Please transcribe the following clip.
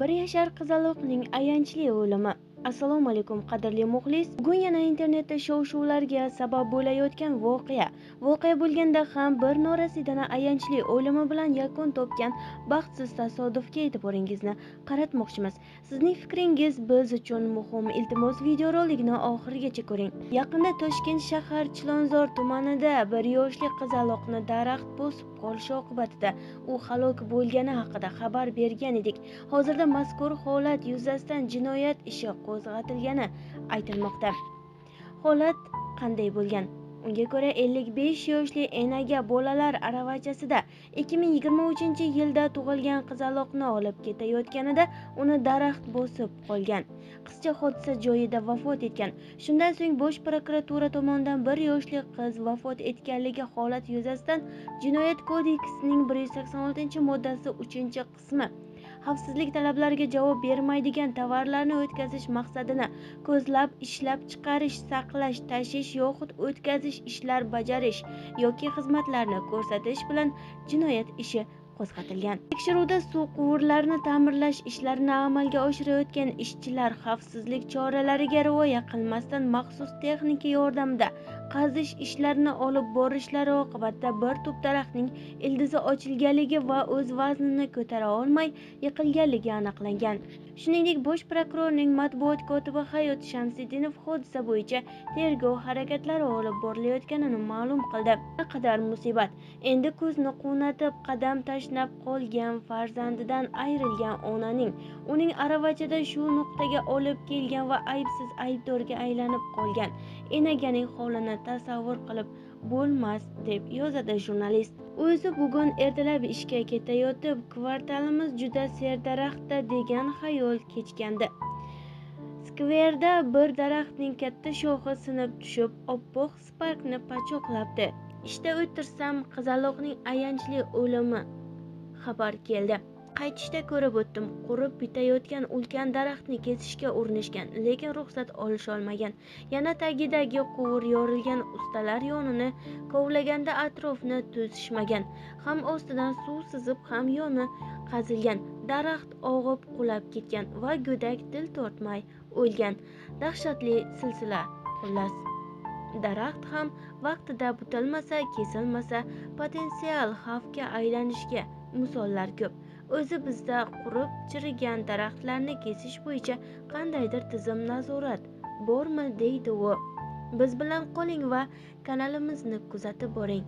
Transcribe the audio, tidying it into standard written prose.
Bir yashar qizaloqning ayanchli o'limi. Assalomu alaykum qadrli muxlis. Bugun yana internetda shov-shuvlarga sabab bo'layotgan voqea bo'lganda ham bir norasidani ayanchli o'limi bilan yakun topgan baxtsiz tasodifga e'tiboringizni qaratmoqchimiz. Sizning fikringiz biz uchun muhim. Iltimos, videorolikni oxirigacha ko'ring. Yaqinda Toshkent shahar Chilonzor tumanida bir yoshli qizaloqni daraxt bosib qolishi oqibatida u halok bo'lgani haqida xabar bergan edik. Hozirda mazkur holat yuzasidan jinoyat ishi qo'zg'atilgani aytilmoqda. Holat qanday bo'lgan? Unga ko'ra 55 yoshli enaga bolalar aravachasida 2023-yilda tug'ilgan qizaloqni olib ketayotganida uni daraxt bosib qolgan. Qizcha hodisa joyida vafot etgan. Shundan so'ng Bosh prokuratura tomonidan bir yoshli qiz vafot etganligi holat yuzasidan Jinoyat kodeksining 186-moddasi 3-qismi xavfsizlik talablariga javob bermaydigan tovarlarni o'tkazish maqsadini ko'zlab ishlab chiqarish, saqlash, tashish yoxud o'tkazish ishlar bajarish yoki xizmatlarni ko'rsatish bilan jinoyat ishi qo'zg'atilgan. Tekshiruvda suv quvurlarini ta'mirlash ishlarini amalga oshirayotgan ishchilar xavfsizlik choralariga rioya qilmasdan maxsus texnika yordamida qazish ishlarini olib borishlari oqibatida bir tup daraxtning ildizi ochilganligi va o'z vaznini ko'tara olmay yiqilganligi aniqlangan. Shuningdek, Bosh prokurorning matbuot kotibi Hayot Shamsiddinov hodisa bo'yicha tergov harakatlari olib borilayotganini ma'lum qildi. Naqadar musibat! Endi ko'zni quvnatib qadam tashlab qolgan farzandidan ayrilgan onaning uning aravachada shu nuqtaga olib kelgan va aybsiz aybdorga aylanib qolgan enaganing holini tasavvur qilib bo'lmas, deb yozadi jurnalist. O'zi bugun ertalab ishga ketayotib, kvartalimiz juda serdaraxtda degan xayol kechgandi. Skverda bir daraxtning katta shoxi sinib tushib, oppoq Spark'ni pachoqlabdi. Ishda o'tirsam, qizaloqning ayanchli o'limi xabar keldi. Qaytishda ko'rib o'tdim. Qurib bitayotgan ulkan daraxtni kesishga urinishgan, lekin ruxsat olisholmagan. Yana tagidagi quvur yorilgan, ustalar yonini kovlaganda atrofni to'sishmagan. Ham ostidan suv sizib, ham yoni qazilgan. Daraxt og'ib qulab ketgan va go'dak dil tortmay o'lgan. Dahshatli silsila xullas. Daraxt ham vaqtida butilmasa, kesilmasa, potensial xavfga aylanishiga misollar ko'p. O'zi bizda qurib chirigan daraxtlarni kesish bo'yicha qandaydir tizim, nazorat bormi deydi u. Biz bilan qoling va kanalimizni kuzatib boring.